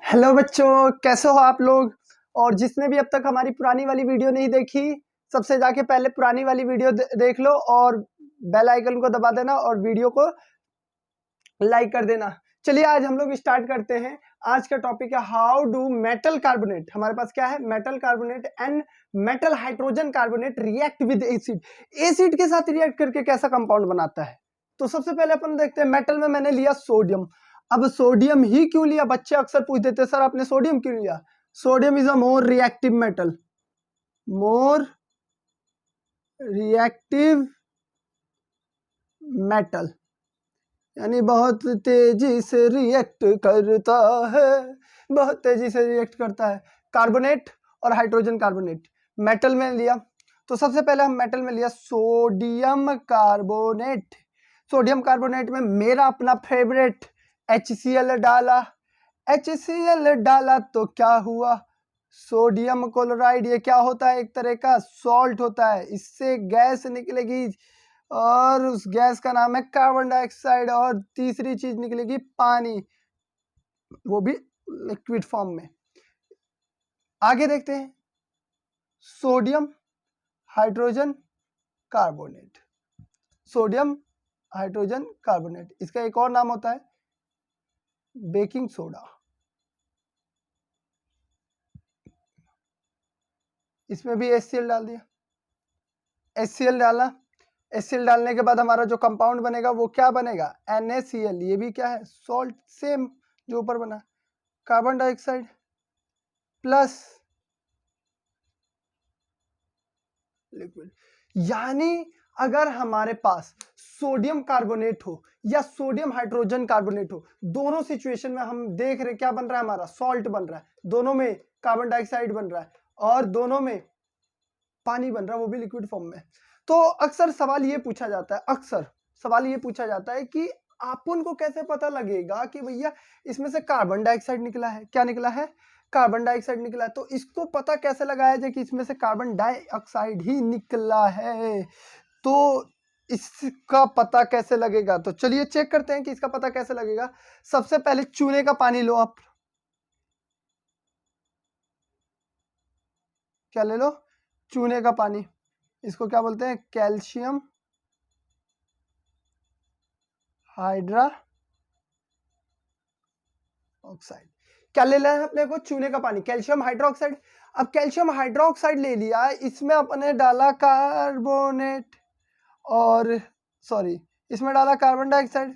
Hello बच्चों, कैसे हो आप लोग। और जिसने भी अब तक हमारी पुरानी वाली वीडियो नहीं देखी, सबसे जाके पहले पुरानी वाली वीडियो देख लो और बेल आइकन को दबा देना और वीडियो को लाइक कर देना। चलिए आज हम लोग स्टार्ट करते हैं। आज का टॉपिक है हाउ डू मेटल कार्बोनेट, हमारे पास क्या है, metal carbonate and metal hydrogen carbonate react with acid. Acid के साथ रिएक्ट करके कैसा कंपाउंड बनाता है। तो सबसे पहले अपन देखते हैं, मेटल में मैंने लिया सोडियम। अब सोडियम ही क्यों लिया, बच्चे अक्सर पूछ देते हैं सर आपने सोडियम क्यों लिया। Sodium is a more reactive metal, more reactive metal, यानी बहुत तेजी से रिएक्ट करता है, बहुत तेजी से रिएक्ट करता है। कार्बोनेट और हाइड्रोजन कार्बोनेट मेटल में लिया, तो सबसे पहले हम मेटल में लिया सोडियम कार्बोनेट। सोडियम कार्बोनेट में मेरा अपना फेवरेट HCl डाला। HCl डाला तो क्या हुआ, सोडियम क्लोराइड। ये क्या होता है, एक तरह का सॉल्ट होता है, इससे गैस निकलेगी और उस गैस का नाम है कार्बन डाइऑक्साइड। और तीसरी चीज निकलेगी पानी, वो भी लिक्विड फॉर्म में। आगे देखते हैं, sodium hydrogen carbonate, sodium hydrogen carbonate, इसका एक और नाम होता है बेकिंग सोडा। इसमें भी HCl डाल दिया, HCl डाला। HCl डालने के बाद हमारा जो कंपाउंड बनेगा वो क्या बनेगा, NaCl। ये भी क्या है, सॉल्ट, सेम जो ऊपर बना, कार्बन डाइऑक्साइड प्लस लिक्विड। यानी अगर हमारे पास सोडियम कार्बोनेट हो या सोडियम हाइड्रोजन कार्बोनेट हो, दोनों सिचुएशन में हम देख रहे क्या बन रहा है, हमारा सॉल्ट बन रहा है, दोनों में कार्बन डाइऑक्साइड बन रहा है और दोनों में पानी बन रहा है, वो भी लिक्विड फॉर्म में। तो अक्सर सवाल ये पूछा जाता है, अक्सर सवाल ये पूछा जाता है कि आपन को कैसे पता लगेगा कि भैया इसमें से कार्बन डाइऑक्साइड निकला है, क्या निकला है, कार्बन डाइऑक्साइड निकला है। तो इसको पता कैसे लगाया जाए कि इसमें से कार्बन डाइऑक्साइड ही निकला है, तो इसका पता कैसे लगेगा। तो चलिए चेक करते हैं कि इसका पता कैसे लगेगा। सबसे पहले चूने का पानी लो आप, क्या ले लो, चूने का पानी, इसको क्या बोलते हैं, कैल्शियम हाइड्रा ऑक्साइड। क्या ले लिया है अपने को, चूने का पानी, कैल्शियम हाइड्रोक्साइड। अब कैल्शियम हाइड्रोक्साइड ले लिया, इसमें अपने डाला कार्बोनेट और सॉरी इसमें डाला कार्बन डाइऑक्साइड,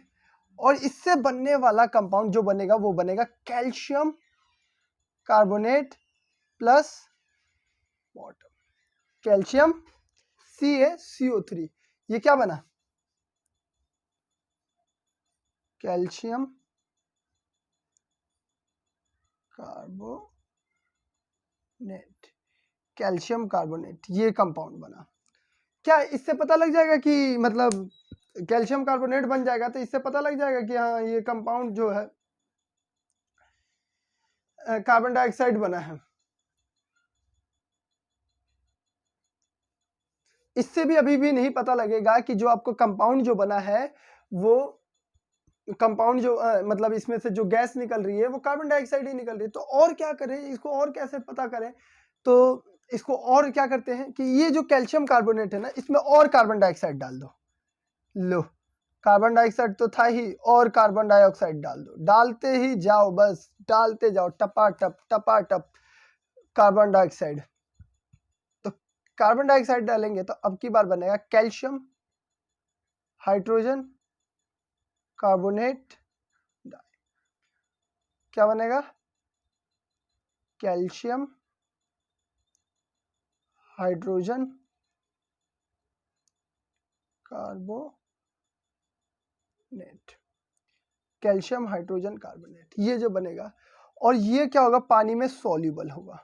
और इससे बनने वाला कंपाउंड जो बनेगा वो बनेगा calcium carbonate plus water, calcium CaCO3। ये क्या बना, कैल्शियम कार्बोनेट, कैल्शियम कार्बोनेट, ये कंपाउंड बना। क्या इससे पता लग जाएगा कि मतलब कैल्शियम कार्बोनेट बन जाएगा, तो इससे पता लग जाएगा कि हाँ ये कंपाउंड जो है कार्बन डाइऑक्साइड बना है। इससे भी अभी भी नहीं पता लगेगा कि जो आपको कंपाउंड जो बना है वो कंपाउंड जो मतलब इसमें से जो गैस निकल रही है वो कार्बन डाइऑक्साइड ही निकल रही है। तो और क्या करें, इसको और कैसे पता करें, तो इसको और क्या करते हैं कि ये जो कैल्शियम कार्बोनेट है ना, इसमें और कार्बन डाइऑक्साइड डाल दो। लो, कार्बन डाइऑक्साइड तो था ही, और कार्बन डाइऑक्साइड डाल दो, डालते ही जाओ, बस डालते जाओ, टपा टप कार्बन डाइऑक्साइड। तो कार्बन डाइऑक्साइड डालेंगे तो अब की बार बनेगा कैल्शियम हाइड्रोजन कार्बोनेट, क्या बनेगा, calcium hydrogen carbonate, calcium hydrogen carbonate, ये जो बनेगा। और ये क्या होगा, पानी में सॉल्युबल होगा,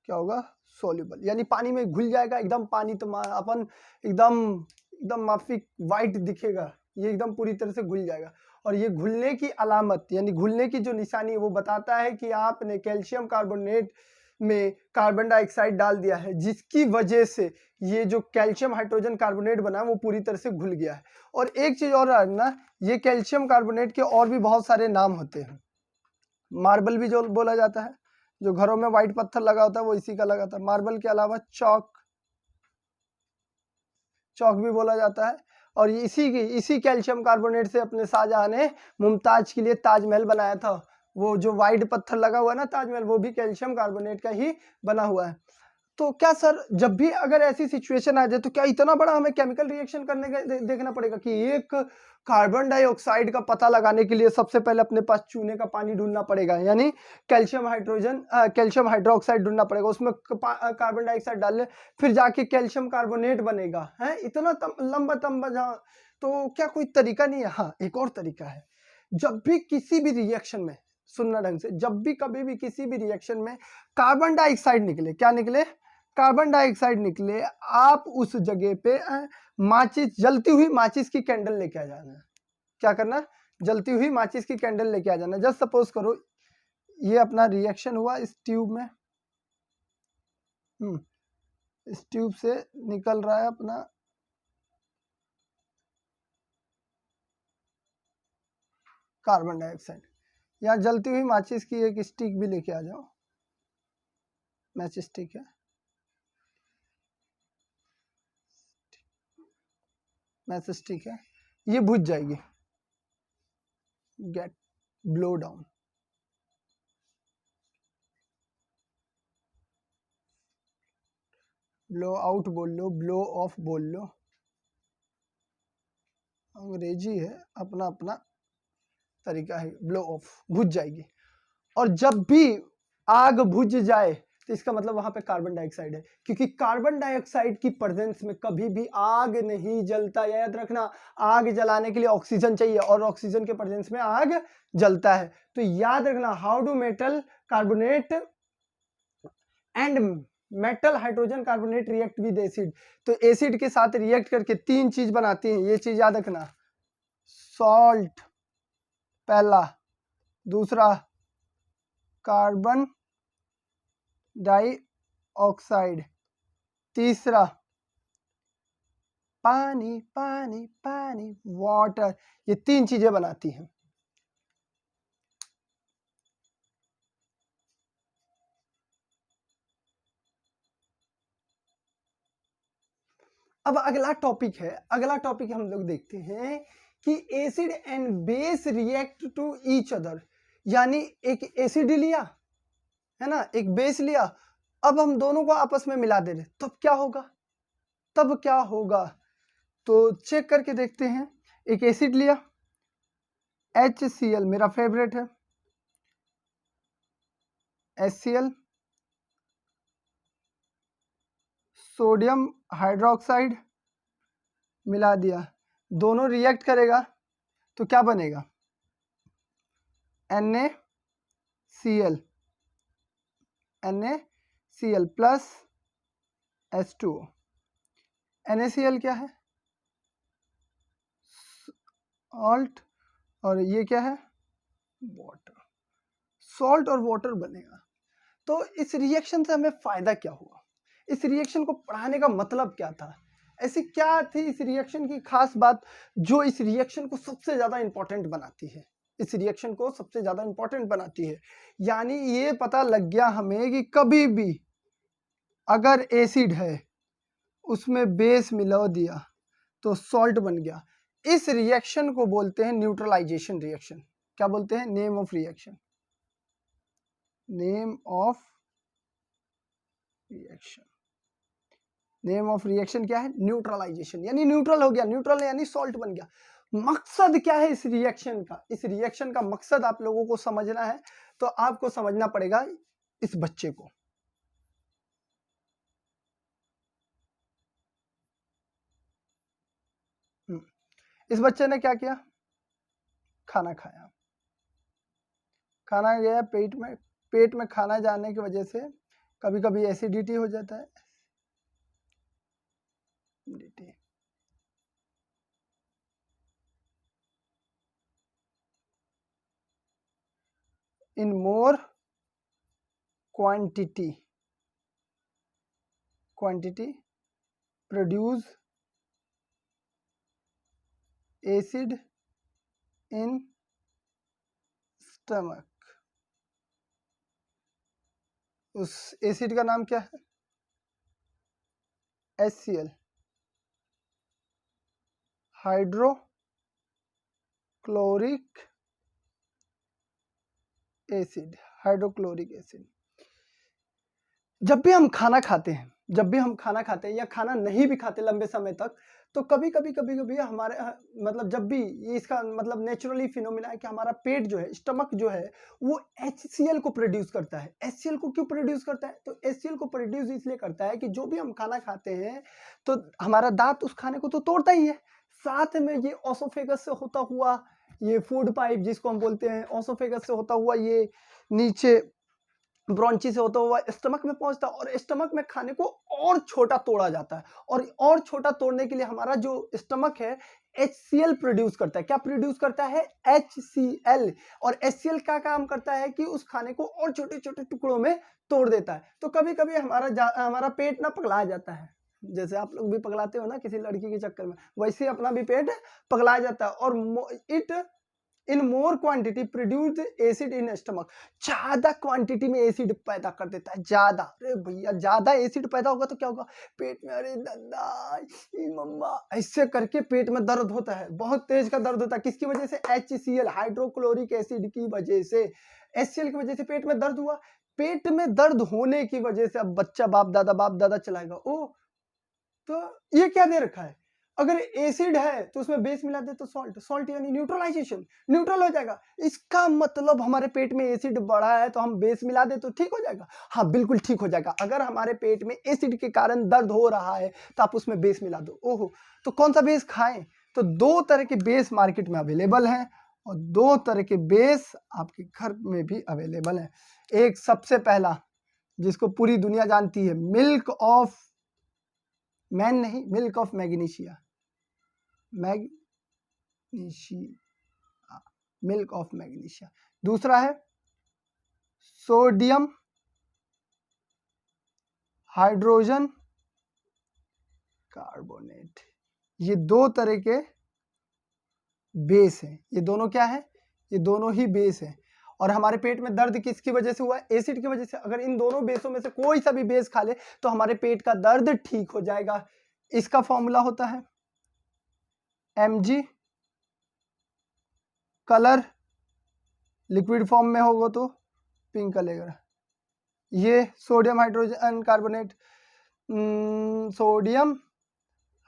क्या होगा, सॉल्युबल, यानी पानी में घुल जाएगा एकदम। पानी तो अपन एकदम एकदम माफिक वाइट दिखेगा, ये एकदम पूरी तरह से घुल जाएगा। और ये घुलने की अलामत यानी घुलने की जो निशानी है वो बताता है कि आपने कैल्शियम कार्बोनेट में कार्बन डाइऑक्साइड डाल दिया है, जिसकी वजह से ये जो कैल्शियम हाइड्रोजन कार्बोनेट बना है वो पूरी तरह से घुल गया है। और एक चीज और ना, ये कैल्शियम कार्बोनेट के और भी बहुत सारे नाम होते हैं, मार्बल भी जो बोला जाता है, जो घरों में व्हाइट पत्थर लगा होता है वो इसी का लगा था। मार्बल के अलावा चौक भी बोला जाता है। और इसी कैल्शियम कार्बोनेट से अपने शाहजहां ने मुमताज के लिए ताजमहल बनाया था। वो जो व्हाइट पत्थर लगा हुआ है ना ताजमहल, वो भी कैल्शियम कार्बोनेट का ही बना हुआ है। तो क्या सर जब भी अगर ऐसी सिचुएशन आ जाए तो क्या इतना बड़ा हमें केमिकल रिएक्शन करने का देखना पड़ेगा कि एक कार्बन डाइऑक्साइड का पता लगाने के लिए सबसे पहले अपने पास चूने का पानी ढूंढना पड़ेगा, यानी कैल्शियम हाइड्रोक्साइड ढूंढना पड़ेगा, उसमें कार्बन डाइऑक्साइड डाल ले, फिर जाके कैल्शियम कार्बोनेट बनेगा है, इतना लंबा तंबा जहाँ। तो क्या कोई तरीका नहीं है? हाँ, एक और तरीका है। जब भी किसी भी रिएक्शन में, सुनना ढंग से, जब भी कभी भी किसी भी रिएक्शन में कार्बन डाइऑक्साइड निकले, क्या निकले? कार्बन डाइऑक्साइड निकले, आप उस जगह पे माचिस, जलती हुई माचिस की कैंडल लेके आ जाना। क्या करना? जलती हुई माचिस की कैंडल लेके आ जाना। जस्ट सपोज करो ये अपना रिएक्शन हुआ इस ट्यूब में, इस ट्यूब से निकल रहा है अपना कार्बन डाइऑक्साइड। यहाँ जलती हुई माचिस की एक स्टिक भी लेके आ जाओ, मैच स्टिक है, मैच स्टिक है, ये बुझ जाएगी। Get blow down, blow out बोल लो, ब्लो ऑफ बोल लो, अंग्रेजी है, अपना अपना तरीका है। ब्लो ऑफ, बुझ जाएगी। और जब भी आग बुझ जाए तो इसका मतलब वहां पे कार्बन डाइऑक्साइड है, क्योंकि कार्बन डाइऑक्साइड की प्रेजेंस में कभी भी आग नहीं जलता। याद रखना, आग जलाने के लिए ऑक्सीजन चाहिए और ऑक्सीजन के प्रेजेंस में आग जलता है। तो याद रखना, how do metal carbonate and metal hydrogen carbonate react with acid. तो एसिड के साथ रिएक्ट करके तीन चीज बनाती हैं, ये चीज याद रखना। सॉल्ट पहला, दूसरा कार्बन डाइऑक्साइड, तीसरा पानी, पानी पानी वाटर। ये तीन चीजें बनाती हैं। अब अगला टॉपिक है, अगला टॉपिक हम लोग देखते हैं कि acid and base react to each other. यानी एक एसिड लिया है ना, एक बेस लिया, अब हम दोनों को आपस में मिला दे रहे, तब क्या होगा? तब क्या होगा? तो चेक करके देखते हैं। एक एसिड लिया, HCl मेरा फेवरेट है, HCl, सोडियम हाइड्रोक्साइड मिला दिया, दोनों रिएक्ट करेगा तो क्या बनेगा? NaCl, NaCl plus H2O। NaCl क्या है? सॉल्ट, और ये क्या है? वाटर। सॉल्ट और वाटर बनेगा। तो इस रिएक्शन से हमें फायदा क्या हुआ? इस रिएक्शन को पढ़ाने का मतलब क्या था? ऐसी क्या थी इस रिएक्शन की खास बात जो इस रिएक्शन को सबसे ज्यादा इंपॉर्टेंट बनाती है? इस रिएक्शन को सबसे ज्यादा इंपॉर्टेंट बनाती है, यानी ये पता लग गया हमें कि कभी भी अगर एसिड है उसमें बेस मिला दिया तो सॉल्ट बन गया। इस रिएक्शन को बोलते हैं न्यूट्रलाइजेशन रिएक्शन। क्या बोलते हैं? Name of reaction, name of reaction, name of reaction क्या है? न्यूट्रलाइजेशन, यानी न्यूट्रल हो गया, न्यूट्रल यानी सॉल्ट बन गया। मकसद क्या है इस रिएक्शन का? इस रिएक्शन का मकसद आप लोगों को समझना है, तो आपको समझना पड़ेगा इस बच्चे को। इस बच्चे ने क्या किया? खाना खाया, खाना गया पेट में खाना जाने की वजह से कभी कभी एसिडिटी हो जाता है, in more quantity produce acid in stomach, उस एसिड का नाम क्या है? HCl, hydrochloric acid, hydrochloric acid. जब भी हम खाना खाते हैं, या खाना नहीं भी खाते लंबे समय तक, तो कभी कभी हमारे मतलब जब भी इसका मतलब नेचुरली फिनोमिना है कि हमारा पेट जो है, स्टमक जो है, वो HCl को प्रोड्यूस करता है। HCl को क्यों प्रोड्यूस करता है? तो HCl को प्रोड्यूस इसलिए करता है कि जो भी हम खाना खाते हैं तो हमारा दांत उस खाने को तो तोड़ता ही है, साथ में ये ओसोफेगस से होता हुआ ये फूड पाइप जिसको हम बोलते हैं, ओसोफेगस से होता हुआ ये नीचे ब्रोंची से होता हुआ स्टमक में पहुंचता है, और स्टमक में खाने को और छोटा तोड़ा जाता है, और छोटा तोड़ने के लिए हमारा जो स्टमक है HCl प्रोड्यूस करता है। क्या प्रोड्यूस करता है? HCl। और HCl का काम करता है कि उस खाने को और छोटे छोटे टुकड़ों में तोड़ देता है। तो कभी कभी हमारा पेट ना पगला जाता है, जैसे आप लोग भी पगलाते हो ना किसी लड़की के चक्कर में, वैसे ही अपना भी पेट पगला जाता है, और it in more quantity produce acid in stomach. ज्यादा क्वांटिटी में एसिड पैदा कर देता है, ज्यादा। अरे भैया ज्यादा एसिड पैदा होगा तो क्या होगा? पेट में अरे दादा मम्मा ऐसे करके पेट में दर्द होता है, बहुत तेज का दर्द होता है। किसकी वजह से? HCl, हाइड्रोक्लोरिक एसिड की वजह से। HCl की वजह से पेट में दर्द हुआ। पेट में दर्द होने की वजह से अब बच्चा बाप दादा चलाएगा, ओ तो ये क्या दे रखा है? अगर एसिड है तो उसमें बेस मिला दे तो सॉल्ट यानी न्यूट्रलाइजेशन, न्यूट्रल हो जाएगा। इसका मतलब हमारे पेट में एसिड बढ़ा है तो हम बेस मिला दे तो ठीक हो जाएगा। हाँ बिल्कुल ठीक हो जाएगा। अगर हमारे पेट में एसिड के कारण दर्द हो रहा है तो आप उसमें बेस मिला दो। ओहो, तो कौन सा बेस खाएं? तो 2 तरह के बेस मार्केट में अवेलेबल हैं, और 2 तरह के बेस आपके घर में भी अवेलेबल है। एक सबसे पहला जिसको पूरी दुनिया जानती है, milk of magnesia, milk of magnesia. दूसरा है सोडियम हाइड्रोजन कार्बोनेट। ये 2 तरह के बेस हैं। ये दोनों क्या है? ये दोनों ही बेस है। और हमारे पेट में दर्द किसकी वजह से हुआ? एसिड की वजह से। अगर इन दोनों बेसों में से कोई सा भी बेस खा ले तो हमारे पेट का दर्द ठीक हो जाएगा। इसका फॉर्मूला होता है Mg, कलर लिक्विड फॉर्म में होगा तो पिंक कलर। ये sodium hydrogen carbonate, sodium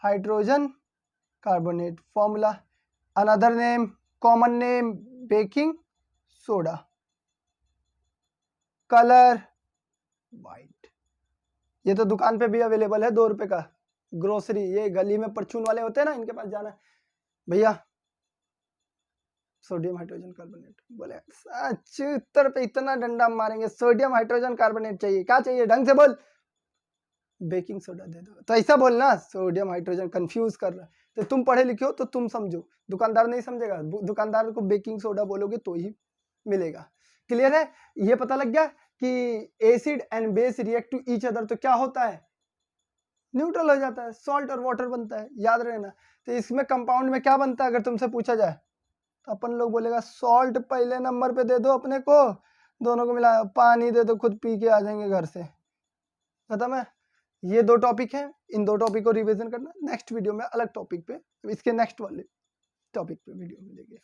hydrogen carbonate formula. Another name, common name, baking soda. Colour white. ये तो दुकान पे भी अवेलेबल है, 2 रुपए का ग्रोसरी। ये गली में परचून वाले होते हैं ना, इनके पास जाना, भैया सोडियम हाइड्रोजन कार्बोनेट। बोले उत्तर पे इतना डंडा मारेंगे, सोडियम हाइड्रोजन कार्बोनेट चाहिए, क्या चाहिए ढंग से बोल? बेकिंग सोडा दे दो। तो ऐसा बोलना, सोडियम हाइड्रोजन कंफ्यूज कर रहा है। तो तुम पढ़े लिखे हो तो तुम समझो, दुकानदार नहीं समझेगा। दुकानदार को बेकिंग सोडा बोलोगे तो ही मिलेगा। क्लियर है? ये पता लग गया कि acid and base react to each other तो क्या होता है? न्यूट्रल हो जाता है, सॉल्ट और वाटर बनता है, याद रहना। तो इसमें कंपाउंड में क्या बनता है अगर तुमसे पूछा जाए तो अपन लोग बोलेगा सॉल्ट पहले नंबर पे दे दो अपने को, दोनों को मिला, पानी दे दो खुद पी के आ जाएंगे घर से। खत्म है। ये 2 टॉपिक हैं, इन 2 टॉपिक को रिवीजन करना। नेक्स्ट वीडियो में अलग टॉपिक पे, इसके नेक्स्ट वाले टॉपिक पे वीडियो मिलेगी।